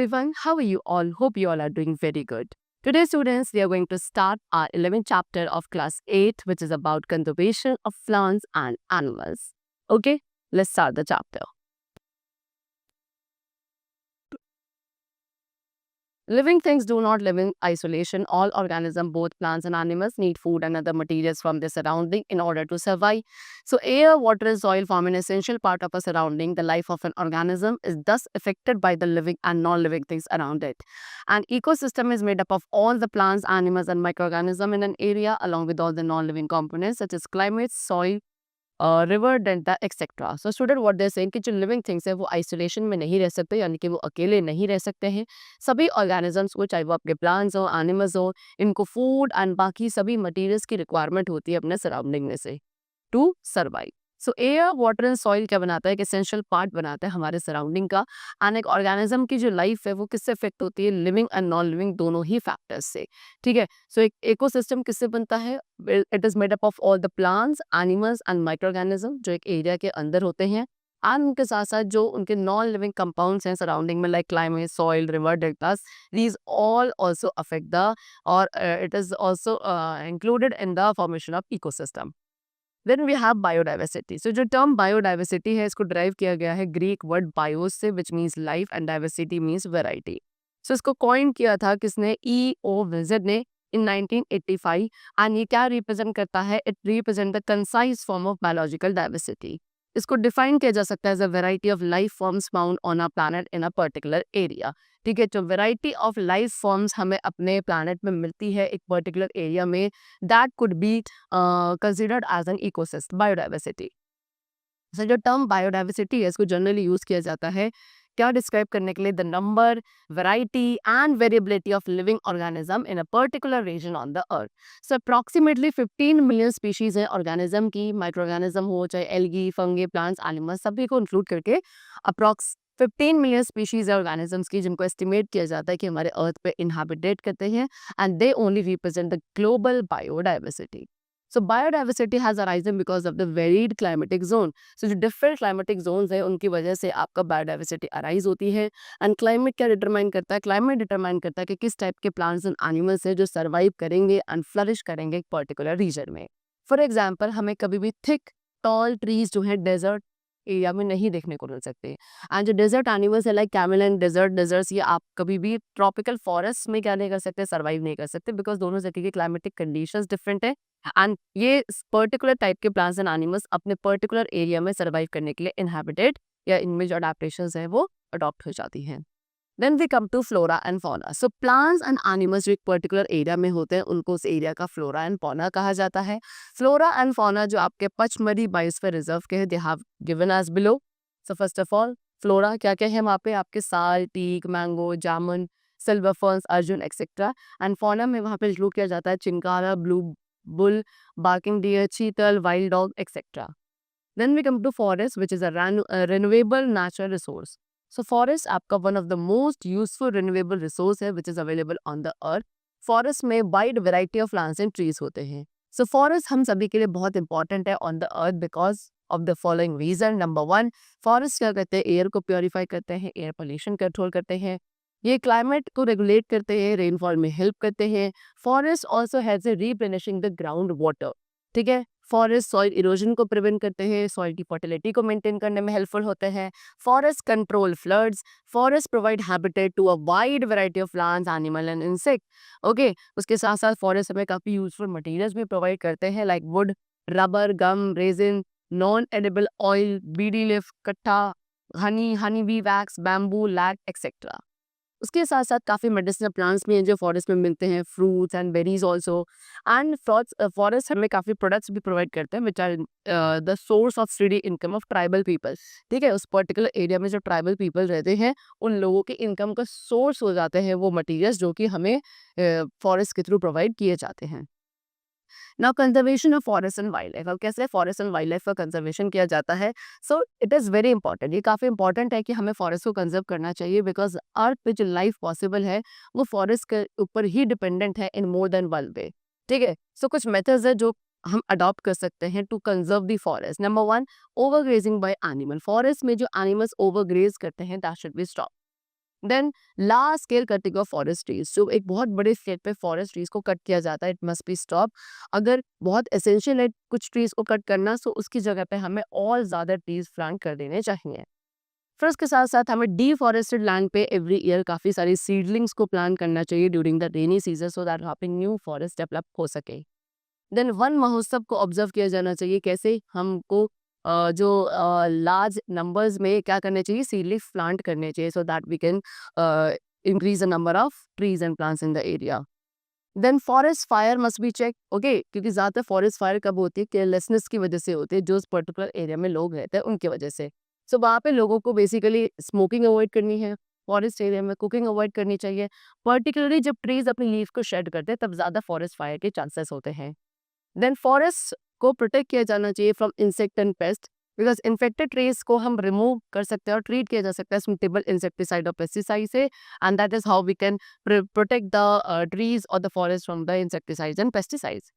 everyone, how are you all? Hope you all are doing very good. Today students, we are going to start our 11th chapter of class 8 which is about conservation of plants and animals. Okay, let's start the chapter. Living things do not live in isolation. All organisms, both plants and animals, need food and other materials from their surrounding in order to survive. So air, water, and soil form an essential part of a surrounding. The life of an organism is thus affected by the living and non-living things around it. An ecosystem is made up of all the plants, animals, and microorganisms in an area, along with all the non-living components such as climate, soil, river delta etcetera. So student what they saying कि जो living things है वो isolation में नहीं रह सकते, यानी कि वो अकेले नहीं रह सकते हैं. सभी ऑर्गेनिजम्स को, चाहे वो आपके प्लांट्स हो, एनिमल्स हो, इनको फूड एंड बाकी सभी मटेरियल्स की रिक्वायरमेंट होती है अपने सराउंडिंग में से to survive. So air, water and soil क्या बनाता है, एक एसेंशियल पार्ट बनाता है हमारे सराउंडिंग का. एंड एक ऑर्गेनिज्म की जो लाइफ है वो किससे इफेक्ट होती है, लिविंग एंड नॉन लिविंग दोनों ही फैक्टर्स से. ठीक है. सो एक इकोसिस्टम किससे बनता है, it is made up of all the plants, animals and micro organism जो एक एरिया के अंदर होते हैं. एंड उनके साथ साथ जो उनके नॉन लिविंग कंपाउंड्स हैं सराउंडिंग में, like climate, soil, river deltas, these all also affect the, और it is also included in the formation of ecosystem. Then we have biodiversity. So जो टर्म बायोडाइवर्सिटी है इसको ड्राइव किया गया है Greek word bios से, which means life, and diversity means variety. So इसको coin किया था किसने, E.O. विजर ने इन 1985. एंड ये क्या रिप्रेजेंट करता है, it represent the concise form of biological diversity. इसको डिफाइन किया जा सकता है as a variety of life forms found on a planet in a particular area. ठीक है. तो वेराइटी ऑफ लाइफ फॉर्म्स हमें अपने प्लैनेट में मिलती है एक पर्टिकुलर एरिया में, that could be considered as an ecosystem biodiversity. So जो टर्म बायोडाइवर्सिटी है इसको जनरली यूज किया जाता है क्या डिस्क्राइब करने के लिए, the number, variety and variability of living organism in a particular region on the earth. So approximately 15 million species है ऑर्गेनिज्म की, माइक्रो ऑर्गेनिज्म हो चाहे एल्गी, फंगी, प्लांट्स, एनिमल्स, सभी को इंक्लूड करके अप्रॉक्स 15 मिलियन स्पीशीज है ऑर्गेनिजम्स की, जिनको एस्टिमेट किया जाता है कि हमारे अर्थ पे इनहैबिटेट करते हैं. And they only represent the global biodiversity. So biodiversity has arisen because of the varied climatic zone. So जो different climatic zones है उनकी वजह से आपका biodiversity arise होती है. And climate क्या determine करता है, climate determine करता है कि किस type के plants and animals है जो survive करेंगे and flourish करेंगे एक particular region में. For example, हमें कभी भी thick tall trees जो है desert एरिया में नहीं देखने को मिल सकते. एंड जो डेजर्ट एनिमल्स है लाइक कैमल एंड डेजर्ट्स, ये आप कभी भी ट्रॉपिकल फॉरेस्ट में क्या नहीं कर सकते, सर्वाइव नहीं कर सकते, बिकॉज दोनों जगह की क्लाइमेटिक कंडीशंस डिफरेंट है. एंड ये पर्टिकुलर टाइप के प्लांट्स एंड एनिमल्स अपने पर्टिकुलर एरिया में सर्वाइव करने के लिए इनहैबिटेड या इनमें जो अडेप्टेशंस है वो अडॉप्ट हो जाती हैं. Then we come to flora and fauna. So plants and animals जो एक पर्टिकुलर एरिया में होते हैं उनको उस एरिया का फ्लोरा एंड फौना कहा जाता है. फ्लोरा एंड फौना जो आपके पचमढ़ी बायोस्फीयर रिजर्व के हैं, they have given as below. So first of all flora क्या क्या है वहाँ पे, आपके sal, teak, mango, jamun, silver ferns, arjun etcetera. And fauna में वहाँ पे इंक्लूड किया जाता है chinkara, blue bull, barking deer, chital, wild dog etcetera. Then we come to forest, which is a renewable natural resource. So forest आपका one of the most useful renewable resource है which is available on the earth. Forest में wide variety of plants and trees होते हैं. So forest हम सभी के लिए बहुत important है on the earth because of the following reason. Number one, forest क्या करते हैं, एयर को प्योरीफाई करते हैं, एयर पोल्यूशन कंट्रोल करते हैं, ये क्लाइमेट को रेगुलेट करते हैं, रेनफॉल में हेल्प करते हैं. Forest also has a replenishing the ground water. ठीक है. फॉरेस्ट सॉइल इरोजन को प्रिवेंट करते हैं, सॉइल की फर्टिलिटी को मेंटेन करने में हेल्पफुल होते हैं. Forest control floods. Forest provide habitat to a wide variety of plants, animal and insect. Okay. उसके साथ साथ फॉरेस्ट हमें काफ़ी यूजफुल मटेरियल्स भी प्रोवाइड करते हैं like wood, rubber, gum, resin, non edible oil, bidi leaf, कट्टा, honey bee wax, bamboo, lac etcetera. उसके साथ साथ काफ़ी मेडिसिनल प्लांट्स भी हैं जो फॉरेस्ट में मिलते हैं, fruits and berries also. And forest हमें काफ़ी प्रोडक्ट्स भी प्रोवाइड करते हैं which are the source of steady income of tribal people. ठीक है. उस पर्टिकुलर एरिया में जो ट्राइबल पीपल रहते हैं उन लोगों के इनकम का सोर्स हो जाते हैं वो मटीरियल्स जो कि हमें फॉरेस्ट के थ्रू प्रोवाइड किए जाते हैं. Now conservation of forest and wild life. अब कैसे फॉरेस्ट एंड वाइल्ड लाइफ का कंजर्वेशन किया जाता है. So it is very important. ये काफ़ी इंपॉर्टेंट है कि हमें फॉरेस्ट को कंजर्व करना चाहिए बिकॉज अर्थ पे जो लाइफ पॉसिबल है वो फॉरेस्ट के ऊपर ही डिपेंडेंट है इन मोर देन वन वे. ठीक है. सो कुछ मेथड्स है जो हम अडॉप्ट कर सकते हैं to conserve the forest. Number one, overgrazing by animal. Forest में जो एनिमल्स ओवरग्रेज करते हैं that should be stop. Then large scale cutting of forest trees, जो एक बहुत बड़े स्केल पे फॉरेस्ट ट्रीज को कट किया जाता है, इट मस्ट बी स्टॉप। अगर बहुत एसेंशियल है कुछ ट्रीज को कट करना, तो उसकी जगह पे हमें और ज्यादा ट्रीज प्लांट कर देने चाहिए। फिर उसके साथ साथ हमें डीफॉरेस्टेड लैंड पे एवरी ईयर काफी सारी सीडलिंग्स को प्लांट करना चाहिए during the rainy season, so that वहाँ पे न्यू फॉरेस्ट डेवलप हो सके। देन वन महोत्सव को ऑब्जर्व किया जाना चाहिए, कैसे हमको जो लार्ज नंबर्स में क्या करने चाहिए, सीडलिंग्स प्लांट करने चाहिए, so that we can increase the number of trees and plants in the area. Then forest fire must be check, okay, क्योंकि ज्यादातर फॉरेस्ट फायर कब होती है, केयरलेसनेस की वजह से होती है, जो उस पर्टिकुलर एरिया में लोग रहते हैं उनकी वजह से। सो वहाँ पे लोगों को बेसिकली स्मोकिंग अवॉइड करनी है, फॉरेस्ट एरिया में कुकिंग अवॉइड करनी चाहिए, पर्टिकुलरली जब ट्रीज अपनी लीफ को शेड करते हैं तब ज्यादा फॉरेस्ट फायर के चांसेस होते हैं। देन फॉरेस्ट को प्रोटेक्ट किया जाना चाहिए from insect and paste, because infected trees को हम रिमूव कर सकते हैं और ट्रीट किया जा सकता है सुटेबल इंसेक्टिसाइड और पेस्टिसाइड से, and that is how we can protect the trees और the forest from the insecticides and pesticides.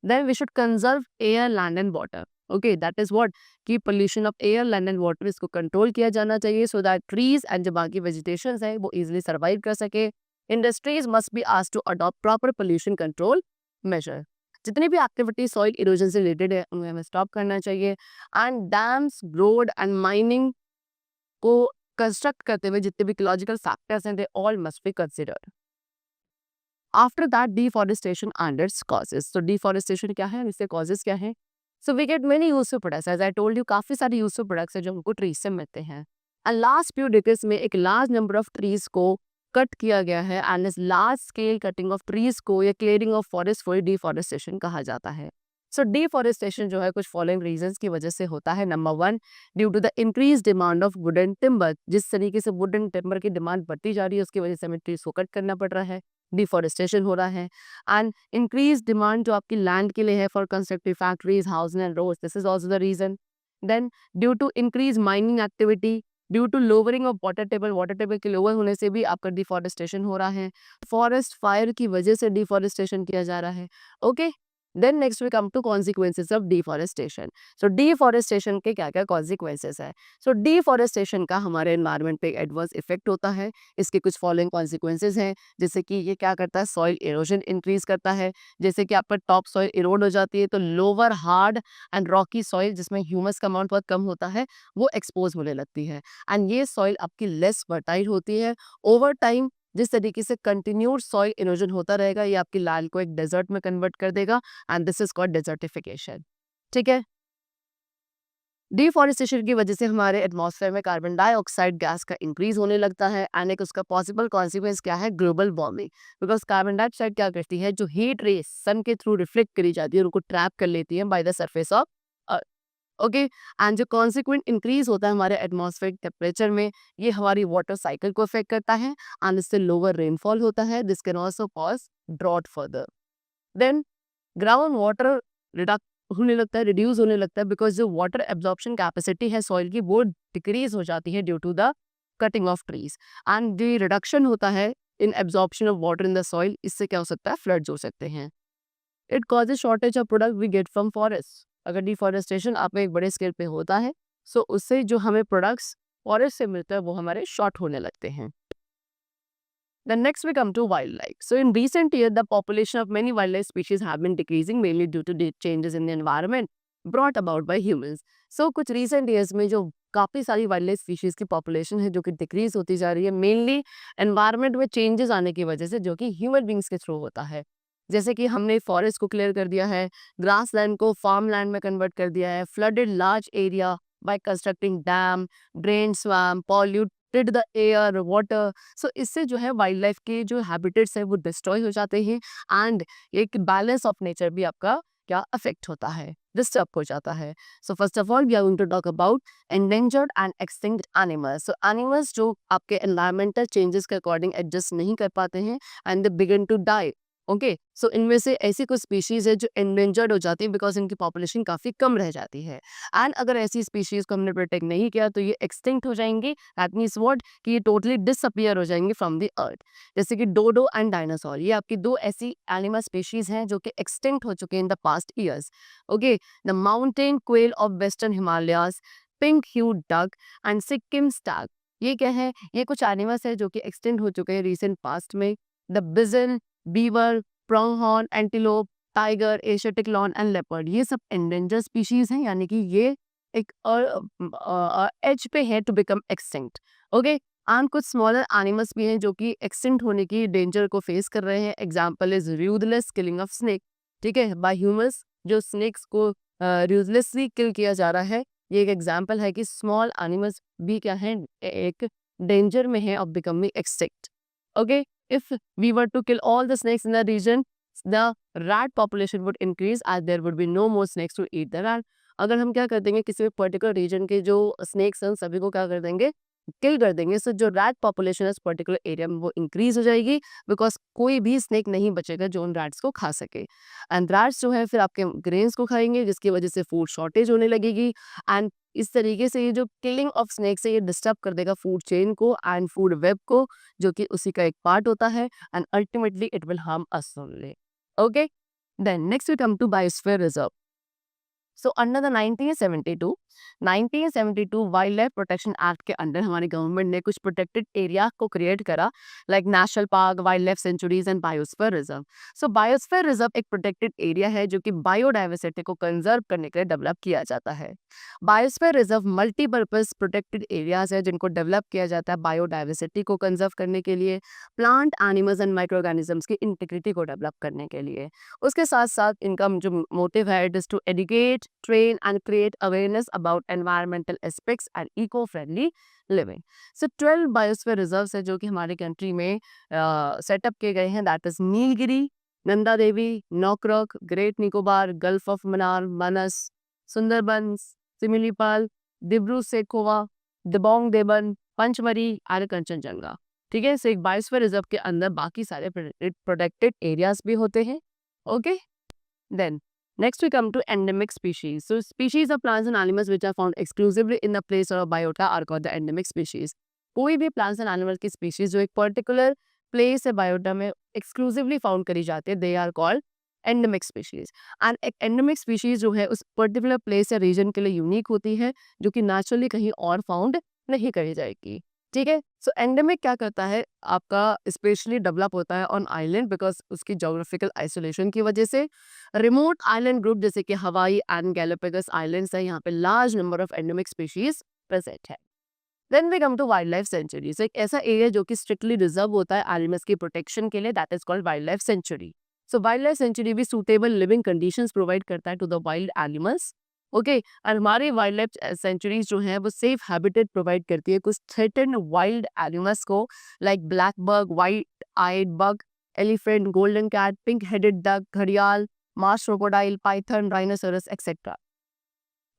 Then we should conserve air, land and water, okay, that is what कि pollution of air, land and water इसको control किया जाना चाहिए, so that trees and जो बाकी vegetation है वो easily survive कर सके। Industries must be asked to adopt proper pollution control measure. जितनी भी एक्टिविटी सॉइल इरोजन से रिलेटेड है उन्हें हमें स्टॉप करना चाहिए। And dams, road and mining को कंस्ट्रक्ट करते हुए जितने भी इकोलॉजिकल फैक्टर्स हैं, they all must be considered. After that deforestation and its causes, तो डिफॉरेस्टेशन क्या है, इसके कॉजेस क्या है। So we get many useful products, as I told you, काफी सारे यूजफुल प्रोडक्ट्स हैं जो हमको ट्रीज से मिलते हैं। एंड लास्ट फ्यू डिकेड्स में एक लार्ज नंबर ऑफ ट्रीज को कट किया गया है, एंड इस large scale cutting of trees को या क्लियरिंग ऑफ फॉरेस्ट को डिफॉरेस्टेशन कहा जाता है। सो डिफॉरेस्टेशन जो है कुछ फॉलोइंग रीजंस की वजह से होता है। Number one, due to the increase demand of wooden timber, जिस तरीके से वुडन टिम्बर की डिमांड बढ़ती जा रही है उसकी वजह से हमें ट्रीज को कट करना पड़ रहा है, डिफॉरेस्टेशन हो रहा है। एंड इंक्रीज डिमांड जो आपकी लैंड के लिए है for constructive factories, houses and roads, this is also the reason. Then due to increase mining activity, due to lowering of water table के लोअर होने से भी आपका डिफॉरेस्टेशन हो रहा है। फॉरेस्ट फायर की वजह से डिफॉरेस्टेशन किया जा रहा है, okay. Then next we come to consequences of deforestation. So deforestation के क्या क्या कॉन्सिक्वेंसेज है। सो डिफॉरेस्टेशन का हमारे एनवायरनमेंट पे एडवर्स इफेक्ट होता है। इसके कुछ फॉलोइंग कॉन्सिक्वेंसेज हैं, जैसे कि ये क्या करता है, सॉइल इरोजन इंक्रीज करता है। जैसे कि आपका टॉप सॉइल इरोड हो जाती है तो lower hard and Rocky soil, जिसमें ह्यूमस का अमाउंट बहुत कम होता है, वो एक्सपोज होने लगती है, एंड ये सॉइल आपकी लेस फर्टाइल होती है। ओवर टाइम जिस तरीके से कंटिन्यूड सॉइल इरोजन होता रहेगा, ये आपकी लैंड को एक डेजर्ट में कन्वर्ट कर देगा, and this is called desertification. ठीक है। डिफॉरेस्टेशन की वजह से हमारे एटमॉस्फेयर में कार्बन डाइऑक्साइड गैस का इंक्रीज होने लगता है, एंड एक उसका पॉसिबल कॉन्सिक्वेंस क्या है, global warming. Because carbon dioxide क्या करती है, जो हीट रेस सन के थ्रू रिफ्लेक्ट करी जाती है उनको ट्रैप कर लेती है by the surface of earth, okay. And जो कॉन्सिक्वेंट इंक्रीज होता है हमारे एटमॉस्फेरिक टेम्परेचर में, ये हमारी वाटर साइकिल को अफेक्ट करता है, एंड इससे लोअर रेनफॉल होता है, this can also cause drought further. Then ground water रिडक्ट होने लगता है, रिड्यूस होने लगता है, बिकॉज जो वाटर एब्जॉर्प्शन कैपेसिटी है सॉइल की वो डिक्रीज हो जाती है due to the cutting of trees, and जो रिडक्शन होता है in absorption of water in the soil, इससे क्या हो सकता है, फ्लड्स हो सकते हैं। It causes shortage of product we get from forest. अगर डिफॉरेस्टेशन आप में एक बड़े स्केल पे होता है, सो उससे जो हमें प्रोडक्ट्स फॉरेस्ट से मिलता है वो हमारे शॉर्ट होने लगते हैं। Then next we come to wildlife. So in recent years, the population of many wildlife species have been decreasing mainly due to the changes in the environment brought about by humans. So कुछ recent years में जो काफ़ी सारी wildlife species की population है जो कि decrease होती जा रही है, mainly environment में changes आने की वजह से, जो कि human beings के through होता है। जैसे कि हमने फॉरेस्ट को क्लियर कर दिया है, ग्रास लैंड को फार्म लैंड में कन्वर्ट कर दिया है, flooded large area by constructing dam, drain swamp, polluted the air, water. So इससे जो है वाइल्ड लाइफ के जो हैबिटेट्स है वो डिस्ट्रॉय हो जाते हैं, एंड एक बैलेंस ऑफ नेचर भी आपका क्या अफेक्ट होता है, डिस्टर्ब हो जाता है। So first of all we are going to talk about endangered and extinct animals. So animals जो आपके एनवायरमेंटल चेंजेस के अकॉर्डिंग एडजस्ट नहीं कर पाते हैं, and they begin to die, okay. So इनमें से ऐसी कुछ स्पीशीज है जो एंडेंजर्ड हो जाती है बिकॉज इनकी पॉपुलेशन काफ़ी कम रह जाती है, एंड अगर ऐसी स्पीशीज को हमने प्रोटेक्ट नहीं किया तो ये एक्सटिंक्ट हो जाएंगी। दैट मीन्स व्हाट कि ये टोटली डिसअपियर हो जाएंगे फ्रॉम द अर्थ। जैसे कि डोडो एंड डायनासोर, ये आपकी दो ऐसी एनिमल स्पीशीज हैं जो कि एक्सटिंक्ट हो चुके हैं in the past years, okay. The mountain quail of western Himalayas, pink ह्यूड duck and Sikkim Stag, ये क्या है? ये कुछ एनिमल्स है जो कि एक्सटिंक्ट हो चुके हैं रिसेंट पास्ट में। The bison, beaver, pronghorn, antelope, tiger, Asiatic lion and leopard, ये सब एंडेंजर स्पीशीज हैं, यानी कि ये एक एज पे है to become extinct. Okay, and कुछ स्मॉलर एनिमल्स भी हैं जो कि एक्सटिंक्ट होने की डेंजर को फेस कर रहे हैं। Example is ruthless killing of snake, ठीक है, बाय ह्यूमंस, जो स्नेक्स को र्यूथलेसली किल किया जा रहा है। ये एक एग्जाम्पल है कि स्मॉल एनिमल्स भी क्या है, एक डेंजर में है of becoming extinct. Okay, if we were to kill all the snakes in the region, the rat population would increase as there would be no more snakes to eat the rat. अगर हम क्या कर देंगे, किसी भी particular reason के जो snacks हैं सभी को क्या कर देंगे, किल कर देंगे, सो जो रैट पॉपुलेशन है इस पर्टिकुलर एरिया में वो इंक्रीज हो जाएगी, बिकॉज कोई भी स्नेक नहीं बचेगा जो उन रैट्स को खा सके। एंड रैट्स जो है फिर आपके ग्रेन्स को खाएंगे, जिसकी वजह से फूड शॉर्टेज होने लगेगी। एंड इस तरीके से ये जो किलिंग ऑफ स्नेक्स है ये डिस्टर्ब कर देगा फूड चेन को एंड फूड वेब को, जो कि उसी का एक पार्ट होता है, and ultimately it will harm us only. Okay, then next we come to biosphere reserve. So under the 1972 wild life protection act के अंडर हमारी गवर्नमेंट ने कुछ प्रोटेक्टेड एरिया को क्रिएट करा, like national park, wild life sanctuaries and biosphere reserve. So biosphere reserve एक protected area है जो कि बायोडाइवर्सिटी को कंजर्व करने के लिए डेवलप किया जाता है। Biosphere reserve multipurpose protected areas है जिनको डेवलप किया जाता है बायोडाइवर्सिटी को कंजर्व करने के लिए, plant, animals and micro organisms की इंटीग्रिटी को डेवलप करने के लिए। उसके साथ साथ इनका जो मोटिव है, it is to educate, train and create awareness about environmental aspects and eco-friendly living. So 12 biosphere reserves है जो कि हमारे कंट्री में सेटअप किए गए हैं, that is Nilgiri, Nanda Devi, Nokrek, great Nicobar, gulf of Mannar, Manas, Sundarbans, Similipal, Dibru Saikhowa, Dibang देबन, पंचमरी और कंचनजंगा। ठीक है, एक बायोस्फीयर रिजर्व के अंदर बाकी सारे प्रोटेक्टेड एरियाज भी होते हैं। Okay, then next we come to endemic species. So species of plants and animals which are found exclusively in the place or a biota are called the endemic species. कोई भी plants and animals की species जो एक particular place या biota में exclusively found करी जाती है, they are called endemic species. And एक endemic species जो है उस particular place या region के लिए unique होती है, जो कि naturally कहीं और found नहीं करी जाएगी। ठीक है, सो एंडेमिक क्या करता है, आपका स्पेशली डेवलप होता है ऑन आइलैंड बिकॉज उसकी जोग्राफिकल आइसोलेशन की वजह से। रिमोट आइलैंड ग्रुप जैसे कि हवाई एंड गैलापागोस आइलैंड्स है, यहाँ पे large number of endemic species present है। Then we come to wild life sanctuary. एक ऐसा एरिया जो कि स्ट्रिक्टली रिजर्व होता है एनिमल्स की प्रोटेक्शन के लिए, that is called wild life sanctuary. So wild life sanctuary भी सूटेबल लिविंग कंडीशंस प्रोवाइड करता है to the wild animals. Okay, और हमारे वाइल्ड लाइफ सेंचुरीज जो है वो सेफ हैबिटेट प्रोवाइड करती है कुछ थ्रेटेंड वाइल्ड एनिमल्स को, like black buck, white eyed buck, elephant, golden cat, pink headed duck, घड़ियाल, marsh crocodile, python, rhinoceros etcetera.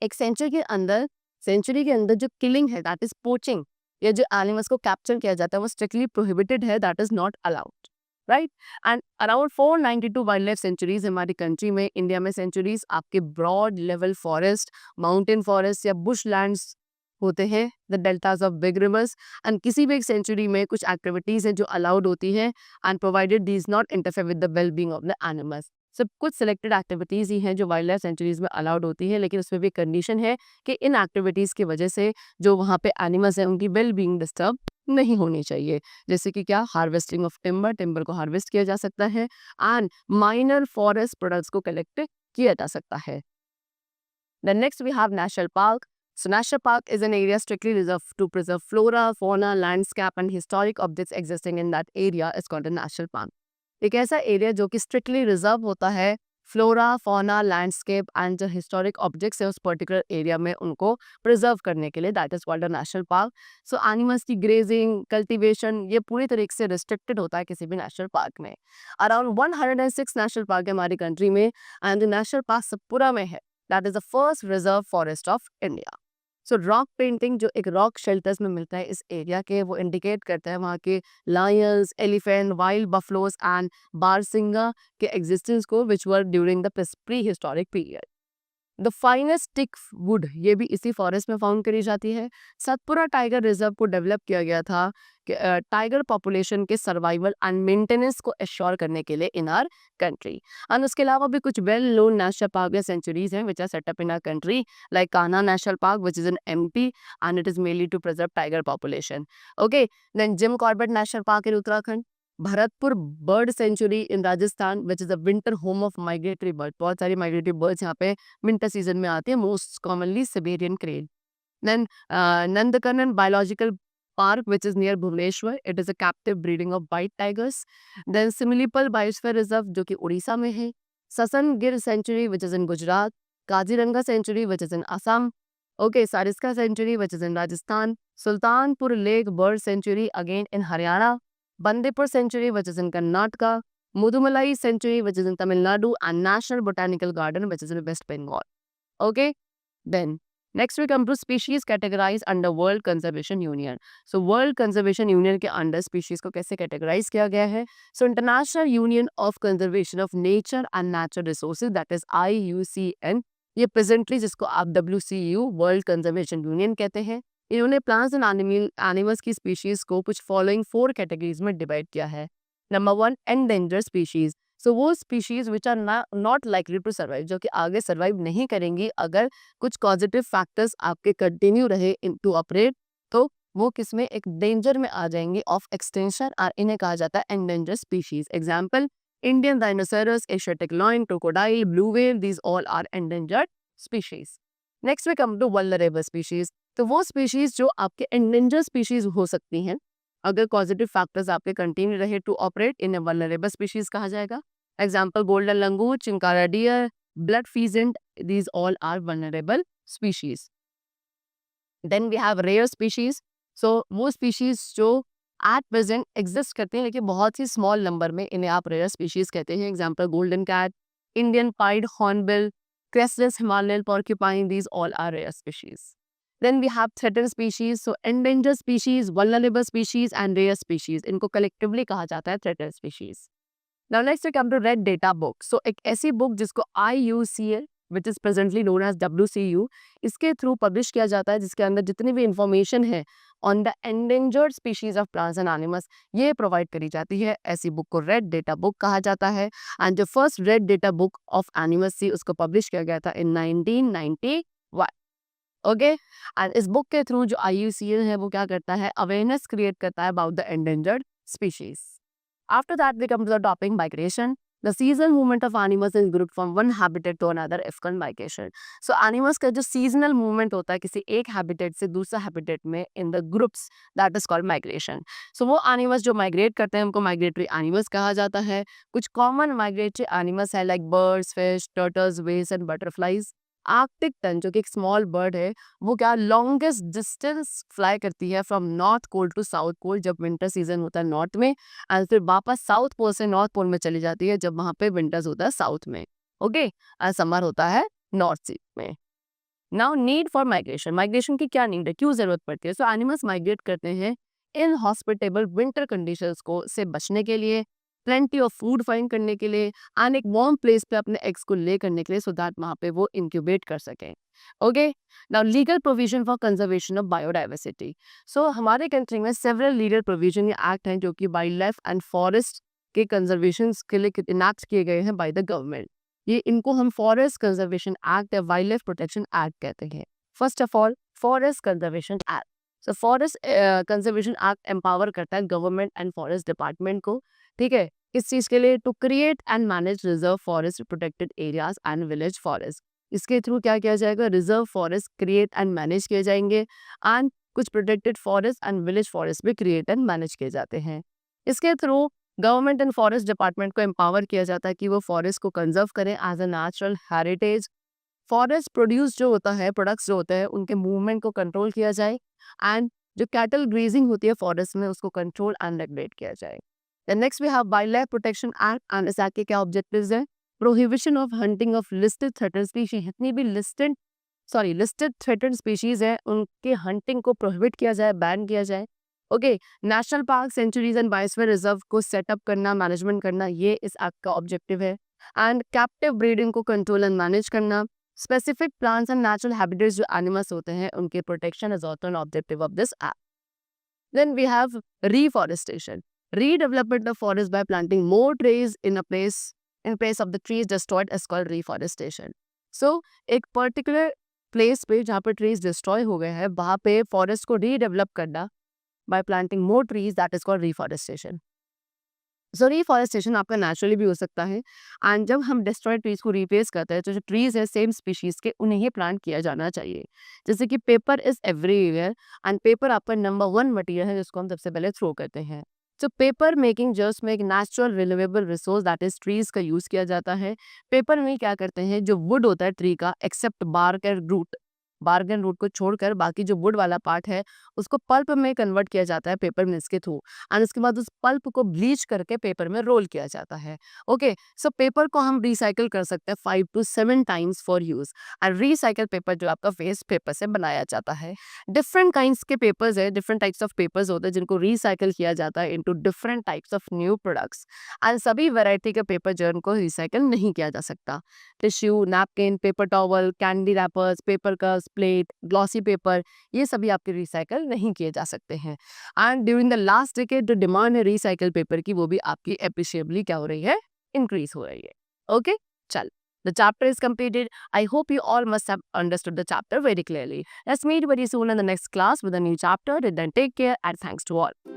एक सेंचुरी के अंदर जो किलिंग है, दैट इज पोचिंग, या जो एनिमल्स को कैप्चर किया जाता है वो स्ट्रिक्टली प्रोहिबिटेड है, that is not allowed, right. And around 492 wild life sanctuaries हमारी कंट्री में, इंडिया में सेंचुरीज आपके broad level forest, mountain forest या बुश लैंड्स होते हैं, the deltas of big rivers. And किसी भी एक सेंचुरी में कुछ एक्टिविटीज है जो अलाउड होती है, and provided these not interfere with the well being of the animals. सब कुछ सिलेक्टेड एक्टिविटीज ही हैं जो वाइल्ड लाइफ सेंचुरीज में अलाउड होती है, लेकिन उसमें भी कंडीशन है कि इन एक्टिविटीज की वजह से जो वहाँ पे एनिमल्स हैं उनकी वेल बीइंग डिस्टर्ब नहीं होनी चाहिए। जैसे कि क्या, हार्वेस्टिंग ऑफ टिम्बर को हार्वेस्ट किया जा सकता है, एंड माइनर फॉरेस्ट प्रोडक्ट्स को कलेक्ट किया जा सकता है। Then next we have national park. So national park is an area strictly reserved to preserve flora, fauna, landscape and historic objects existing in that area is called a national park. एक ऐसा area जो कि strictly reserve होता है, flora, fauna, landscape and जो historic objects है उस particular area में उनको प्रिजर्व करने के लिए, that is called a national park. So animals की ग्रेजिंग, कल्टीवेशन ये पूरी तरीके से रिस्ट्रिक्टेड होता है किसी भी नेशनल पार्क में। अराउंड 106 नेशनल पार्क है हमारी कंट्री में, एंड नेशनल पार्क सतपुरा में है, that is the first reserve forest of India. So rock painting जो एक रॉक शेल्टर्स में मिलता है इस एरिया के, वो इंडिकेट करता है वहाँ के lions, elephant, wild buffaloes and barasingha के एग्जिस्टेंस को, which were during the pre historic period. The finest teak wood ये भी इसी फॉरेस्ट में फाउंड करी जाती है। सतपुरा टाइगर रिजर्व को डेवलप किया गया था कि टाइगर पॉपुलेशन के सर्वाइवल एंड मेंटेनेंस को एश्योर करने के लिए इन आर कंट्री। एंड उसके अलावा भी कुछ वेल नोन नेशनल पार्क या सेंचुरीज हैं which are setup in our country, like Kanha national park which is in MP and it is mainly to preserve tiger population. Okay, then Jim Corbett national park in Uttarakhand, Bharatpur bird sanctuary in Rajasthan which is a winter home of migratory bird. बहुत सारी migratory birds यहाँ पे winter season में आती है, most commonly Siberian crane. Then Nandankanan biological park which is near Bhubaneswar, it is a captive breeding of white tigers. Then Similipal biosphere reserve जो कि उड़ीसा में है, Sasan Gir sanctuary which is in Gujarat, Kaziranga sanctuary which is in Assam, okay, Sariska sanctuary which is in Rajasthan, Sultanpur lake bird sanctuary again in Haryana, Bandipur Sanctuary, which is in Karnataka, Mudumalai Sanctuary, which is in Tamil Nadu, and National Botanical Garden, which is in West Bengal. Okay, then next we come to species categorized under World Conservation Union. So World Conservation Union के under species को कैसे categorize किया गया है? So International Union of Conservation of Nature and Natural Resources, that is IUCN, ये presently जिसको आप WCU World Conservation Union कहते हैं, इन्होंने प्लांट्स एंड एनिमल्स की स्पीशीज को कुछ फॉलोइंग 4 कैटेगरीज में डिवाइड किया है। Number 1, endangered species. सो वो species which are not likely to survive, जो कि आगे सर्वाइव नहीं करेंगी अगर कुछ पॉजिटिव फैक्टर्स आपके कंटिन्यू रहे टू ऑपरेट, तो वो किसमें एक डेंजर में आ जाएंगे ऑफ एक्सटेंशन, और इन्हें कहा जाता है endangered species. Example, Indian dinosaurs, asiatic lion, crocodile, blue whale, these all are endangered species. Next we come to vulnerable species. तो वो स्पीशीज जो आपके एंडेंजर स्पीशीज हो सकती हैं अगर पॉजिटिव फैक्टर्स आपके कंटिन्यू रहे टू ऑपरेट, इन वल्नरेबल स्पीशीज कहा जाएगा। Example, golden langur, chinkara deer, blood pheasant, these all are vulnerable species. Then we have rare species. So वो स्पीशीज जो एट प्रेजेंट एग्जिस्ट करते हैं लेकिन बहुत ही स्मॉल नंबर में, इन्हें आप रेयर स्पीशीज कहते हैं। Example, golden cat, Indian pied hornbill, crestless Himalayan porcupine, these all are rare species. Then we have threatened species, so endangered species, vulnerable species and rare species, इनको collectively कहा जाता है threatened species. Now next we come to Red Data Book. So एक ऐसी book जिसको IUCN which is presently known as WCU, इसके through publish किया जाता है, जिसके अंदर जितनी भी इंफॉर्मेशन है on the endangered species of plants and animals ये प्रोवाइड करी जाती है। ऐसी बुक को रेड डेटा बुक कहा जाता है। एंड जो first red data book of animals थी उसको पब्लिश किया गया था इन 1991। ओके, एंड इस बुक के थ्रू जो IUCN है वो क्या करता है, अवेयरनेस क्रिएट करता है about the endangered species. After that, we come to the topic migration. The seasonal movement of animals is grouped from one habitat to another if called migration. So animals का जो seasonal movement होता है किसी एक habitat से दूसरा habitat में in the groups, that is called migration. So वो animals जो migrate करते हैं उनको migratory animals कहा जाता है। कुछ common migratory animals है like birds, fish, turtles, whales and butterflies. Arctic tern जो कि एक स्मॉल बर्ड है वो क्या लॉन्गेस्ट डिस्टेंस फ्लाई करती है from north pole to south pole जब विंटर सीजन होता है नॉर्थ में, एंड फिर वापस साउथ पोल से नॉर्थ पोल में चली जाती है जब वहां पे विंटर्स होता है साउथ में। ओके, एंड समर होता है नॉर्थ सी में। Now need for migration, migration की क्या नीड है, क्यों जरूरत पड़ती है? सो एनिमल्स माइग्रेट करते हैं इन हॉस्पिटेबल विंटर कंडीशंस को से बचने के लिए, प्लेंटी ऑफ फूड फाइंड करने के लिए, एंड एक वार्म प्लेस पे अपने एग्स को ले करने के लिए, सो दैट वहां पे वो इंक्यूबेट कर सकें। Okay, now legal provision for conservation of biodiversity. So हमारे कंट्री में सेवरल लीगल प्रोविजन या एक्ट हैं जो कि वाइल्ड लाइफ एंड फॉरेस्ट के कंजर्वेशन के लिए इनैक्ट किए गए हैं बाय द गवर्नमेंट। ये इनको हम फॉरेस्ट कंजर्वेशन एक्ट या वाइल्ड लाइफ प्रोटेक्शन एक्ट कहते हैं। First of all, forest conservation act. So forest conservation act empower करता है गवर्नमेंट एंड फॉरेस्ट डिपार्टमेंट को, ठीक है, किस चीज के लिए, to create and manage reserve forest, protected areas and village forest. इसके थ्रू क्या किया जाएगा, reserve forest create and manage किए जाएंगे, एंड कुछ protected forest and village forest भी क्रिएट एंड मैनेज किए जाते हैं। इसके through government and forest department को एम्पावर किया जाता है कि वो फॉरेस्ट को कंजर्व करें as a natural heritage. Forest produce जो होता है, प्रोडक्ट्स जो होते हैं, उनके मूवमेंट को कंट्रोल किया जाए, एंड जो कैटल ग्रेजिंग होती है फॉरेस्ट में उसको कंट्रोल एंड रेगुलेट किया जाए। Then next we have Wildlife Protection Act, and इस एक्ट के क्या ऑब्जेक्टिव्स हैं, prohibition of hunting of listed threatened species. जितनी भी लिस्टेड थ्रेटेड स्पीशीज है उनके हंटिंग को प्रोहिबिट किया जाए, बैन किया जाए। Okay, national park, sanctuaries and biosphere reserve को सेटअप करना, मैनेजमेंट करना, ये इस एक्ट का ऑब्जेक्टिव है। एंड कैप्टिव ब्रीडिंग को कंट्रोल एंड मैनेज करना, specific plants and natural habitats जो एनिमल्स होते हैं उनके protection is also an objective of this app. Then we have reforestation. Redevelopment of forest by planting more trees in place of the trees destroyed is called reforestation. So एक particular place पे जहाँ पर trees destroy हो गए हैं वहाँ पे forest को redevelop करना by planting more trees, that is called reforestation. So reforestation आपका नेचुरली भी हो सकता है एंड जब हम डिस्ट्रॉयड ट्रीज को रिप्लेस करते हैं तो जो ट्रीज है सेम स्पीशीज के उन्हें ही प्लांट किया जाना चाहिए. जैसे कि paper is everywhere and paper आपका नंबर 1 मटेरियल है जिसको हम सबसे पहले थ्रो करते हैं. तो पेपर मेकिंग जस्ट में एक natural renewable resource that is trees का यूज किया जाता है. पेपर में क्या करते हैं जो वुड होता है ट्री का एक्सेप्ट बार्क एंड रूट, बार्गन रूट को छोड़कर बाकी जो वुड वाला पार्ट है उसको पल्प में कन्वर्ट किया जाता है पेपर मिल्स के थ्रू एंड उसके बाद उस पल्प को ब्लीच करके पेपर में रोल किया जाता है. ओके, सो पेपर को हम रिसाइकल कर सकते हैं 5 to 7 times for use and recycle paper जो आपका वेस्ट पेपर से बनाया जाता है. डिफरेंट काइंड्स के पेपर्स है, डिफरेंट टाइप्स ऑफ पेपर्स होते हैं जिनको रिसाइकल किया जाता है into different types of new products and सभी वैरायटी के पेपर जो उनको रिसाइकल नहीं किया जा सकता. Tissue, napkin, paper towel, candy rappers, paper cups, plate, glossy paper, ये सभी आपके रिसाइकल नहीं किए जा सकते हैं. And during the last decade जो डिमांड है रिसाइकल पेपर की वो भी आपकी एप्रिशिएबली क्या हो रही है, इंक्रीज हो रही है. ओके, चल, the chapter is completed. I hope you all must have understood the chapter very clearly. Let's meet very soon in the next class with a new chapter. Till then, take care and thanks to all.